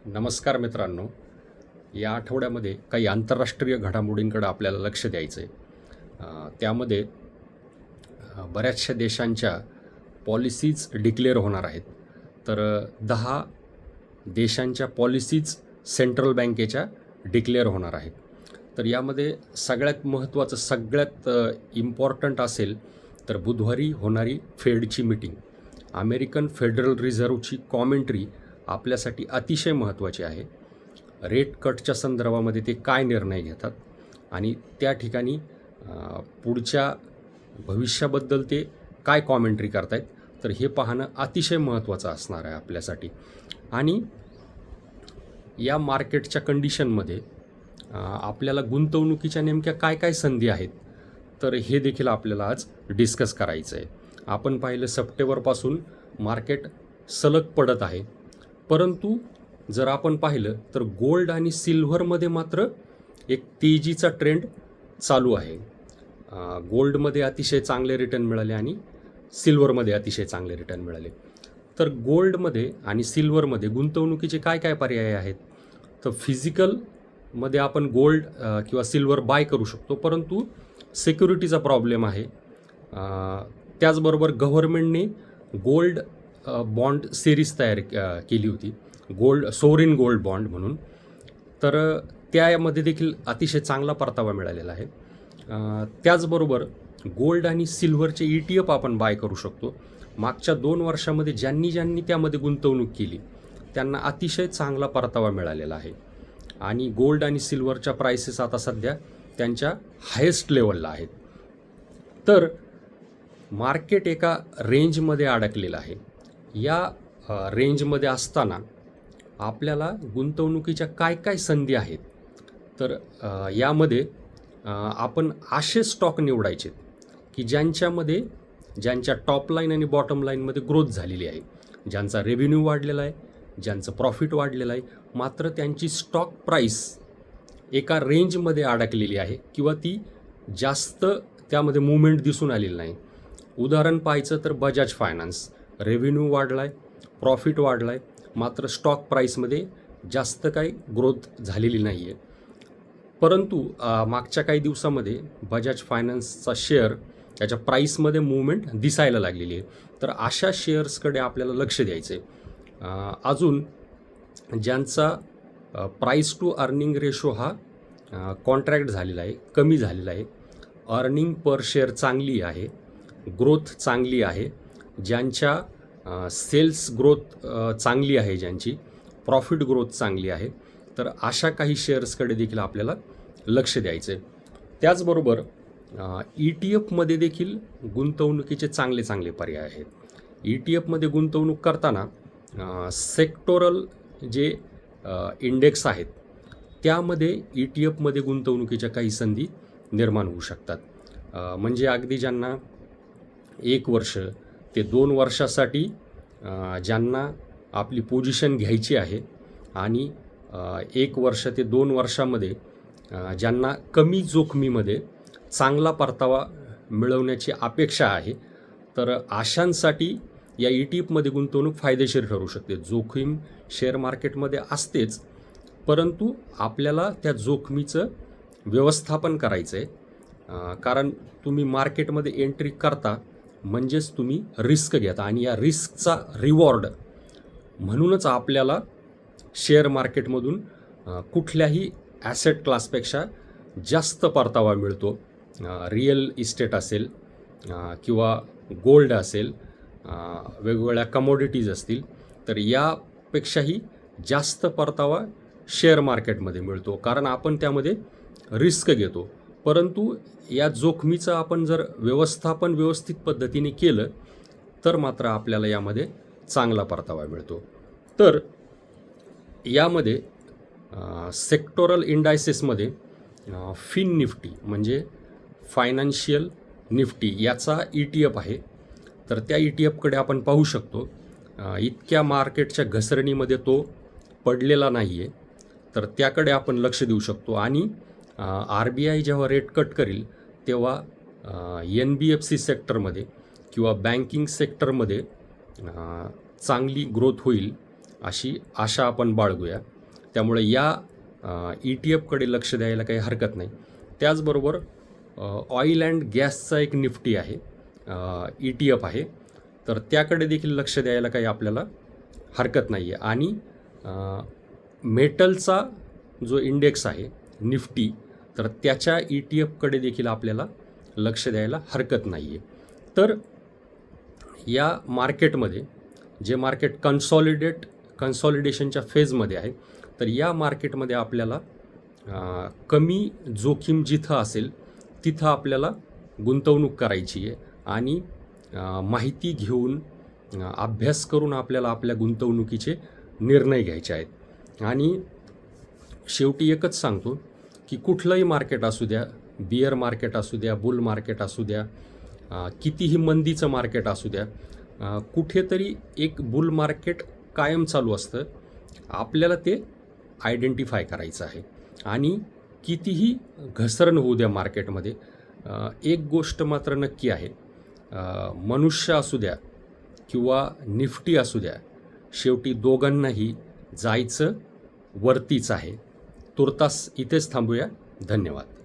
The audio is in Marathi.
नमस्कार मित्रांनो. या आठवड्यामध्ये काही आंतरराष्ट्रीय घडामोडींकडे आपल्याला लक्ष द्यायचं आहे. त्यामध्ये बऱ्याचशा देशांच्या पॉलिसीज डिक्लेअर होणार आहेत. तर 10 देशांच्या पॉलिसीज सेंट्रल बँकेच्या डिक्लेअर होणार आहेत. तर यामध्ये सगळ्यात महत्त्वाचं, सगळ्यात इम्पॉर्टंट असेल तर बुधवारी होणारी फेडची मीटिंग. अमेरिकन फेडरल रिझर्व्हची कॉमेंट्री आपल्यासाठी अतिशय महत्त्वाची आहे. रेट कटच्या संदर्भामध्ये ते काय निर्णय घेतात आणि त्या ठिकाणी पुढच्या भविष्याबद्दल ते काय कॉमेंट्री करतायत, तर हे पाहणं अतिशय महत्त्वाचं असणार आहे आपल्यासाठी. आणि या मार्केटच्या कंडिशनमध्ये आपल्याला गुंतवणुकीच्या नेमक्या काय काय संधी आहेत, तर हे देखील आपल्याला आज डिस्कस करायचं आहे. आपण पाहिलं सप्टेंबरपासून मार्केट सलग पडत आहे, परंतु जर आपण पाहिलं तर गोल्ड आणि सिल्व्हरमध्ये मात्र एक तेजीचा ट्रेंड चालू आहे. गोल्डमध्ये अतिशय चांगले रिटर्न मिळाले आणि सिल्व्हरमध्ये अतिशय चांगले रिटर्न मिळाले. तर गोल्डमध्ये आणि सिल्व्हरमध्ये गुंतवणुकीचे काय काय पर्याय आहेत, तर फिजिकलमध्ये आपण गोल्ड किंवा सिल्व्हर बाय करू शकतो, परंतु सिक्युरिटीचा प्रॉब्लेम आहे. त्याचबरोबर गव्हर्नमेंटने गोल्ड बॉन्ड सिरीज तयार केली होती, सोवरिन गोल्ड बॉन्ड म्हणून. तर त्यामध्ये देखील अतिशय चांगला परतावा मिळालेला आहे. त्याचबरोबर गोल्ड आणि सिल्व्हरचे ETF आपण बाय करू शकतो. मागच्या 2 वर्षामध्ये ज्यांनी त्यामध्ये गुंतवणूक केली त्यांना अतिशय चांगला परतावा मिळालेला आहे. आणि गोल्ड आणि सिल्व्हरच्या प्राइसेस आता सध्या त्यांच्या हायेस्ट लेवलला आहेत. तर मार्केट एका रेंजमध्ये अडकलेलं आहे. या रेंजमध्ये असताना आपल्याला गुंतवणुकीच्या काय काय संधी आहेत, तर यामध्ये आपण असे स्टॉक निवडायचे की ज्यांच्या टॉप लाईन आणि बॉटम लाईनमध्ये ग्रोथ झालेली आहे, ज्यांचा रेव्हेन्यू वाढलेला आहे, ज्यांचं प्रॉफिट वाढलेलं आहे, मात्र त्यांची स्टॉक प्राईस एका रेंजमध्ये अडकलेली आहे किंवा ती जास्त त्यामध्ये मूवमेंट दिसून आलेली नाही. उदाहरण पाहायचं तर बजाज फायनान्स, रेव्हेन्यू वाढला आहे, प्रॉफिट वाढला आहे, मात्र स्टॉक प्राईसमध्ये जास्त काही ग्रोथ झालेली नाही आहे. परंतु मागच्या काही दिवसामध्ये बजाज फायनान्सचा शेअर त्याच्या प्राईसमध्ये मूवमेंट दिसायला लागलेली आहे. तर अशा शेअर्सकडे आपल्याला लक्ष द्यायचं आहे. अजून ज्यांचा प्राईस टू अर्निंग रेशो हा कॉन्ट्रॅक्ट झालेला आहे, कमी झालेला आहे, अर्निंग पर शेअर चांगली आहे, ग्रोथ चांगली आहे, ज्यांच्या सेल्स ग्रोथ चांगली आहे, ज्यांची प्रॉफिट ग्रोथ चांगली आहे, तर अशा काही शेअर्सकडे देखील आपल्याला लक्ष द्यायचं आहे. त्याचबरोबर ETF देखील गुंतवणुकीचे चांगले पर्याय आहेत. ETF गुंतवणूक करताना सेक्टोरल जे इंडेक्स आहेत त्यामध्ये ETF गुंतवणुकीच्या काही संधी निर्माण होऊ शकतात. म्हणजे अगदी ज्यांना 1 वर्ष ते 2 वर्षासाठी ज्यांना आपली पोझिशन घ्यायची आहे आणि 1 वर्ष ते 2 वर्षामध्ये ज्यांना कमी जोखमीमध्ये चांगला परतावा मिळवण्याची अपेक्षा आहे, तर अशांसाठी या ETF गुंतवणूक फायदेशीर ठरू शकते. जोखीम शेअर मार्केटमध्ये असतेच, परंतु आपल्याला त्या जोखमीचं व्यवस्थापन करायचं आहे. कारण तुम्ही मार्केटमध्ये एंट्री करता म्हणजेच तुम्ही रिस्क घेता आणि या रिस्कचा रिवॉर्ड म्हणूनच आपल्याला शेअर मार्केटमधून कुठल्याही ॲसेट क्लासपेक्षा जास्त परतावा मिळतो. रिअल इस्टेट असेल किंवा गोल्ड असेल, वेगवेगळ्या कमोडिटीज असतील, तर यापेक्षाही जास्त परतावा शेअर मार्केटमध्ये मिळतो, कारण आपण त्यामध्ये रिस्क घेतो. परंतु या जोखमीचं आपण जर व्यवस्थापन व्यवस्थित पद्धतीने केलं तर मात्र आपल्याला यामध्ये चांगला परतावा मिळतो. तर यामध्ये सेक्टोरल इंडायसेसमध्ये फिन निफ्टी म्हणजे फायनान्शियल निफ्टी याचा ETF आहे. तर त्या ETFकडे आपण पाहू शकतो. इतक्या मार्केटच्या घसरणीमध्ये तो पडलेला नाही आहे, तर त्याकडे आपण लक्ष देऊ शकतो. आणि RBI जेव्हा रेट कट करेल तेव्हा NBFC सेक्टरमध्ये किंवा बँकिंग सेक्टरमध्ये चांगली ग्रोथ होईल अशी आशा आपण बाळगूया. त्यामुळे या ETF-कडे लक्ष द्यायला काही हरकत नाही. त्याचबरोबर ऑइल अँड गॅसचा एक निफ्टी आहे, ETF आहे, तर त्याकडे देखील लक्ष द्यायला काही आपल्याला हरकत नाही आहे. आणि मेटलचा जो इंडेक्स आहे निफ्टी, तर त्याच्या ETF-कडे देखील आपल्याला लक्ष द्यायला हरकत नाही आहे. तर या मार्केटमध्ये जे मार्केट कन्सॉलिडेशनच्या फेजमध्ये आहे, तर या मार्केटमध्ये आपल्याला कमी जोखीम जिथं असेल तिथं आपल्याला गुंतवणूक करायची आहे. आणि माहिती घेऊन अभ्यास करून आपल्याला आपल्या गुंतवणुकीचे निर्णय घ्यायचे आहेत. आणि शेवटी एकच सांगतो की कुठलंही मार्केट असू द्या, बिअर मार्केट असू द्या, बुल मार्केट असू द्या, कितीही मंदीचं मार्केट असू द्या, कुठेतरी एक बुल मार्केट कायम चालू असतं. आपल्याला ते आयडेंटिफाय करायचं आहे. आणि कितीही घसरण होऊ द्या मार्केटमध्ये, एक गोष्ट मात्र नक्की आहे, मनुष्य असू द्या किंवा निफ्टी असू द्या, शेवटी दोघांनाही जायचं वरतीच आहे. तुर्तास इथेच थांबूया. धन्यवाद.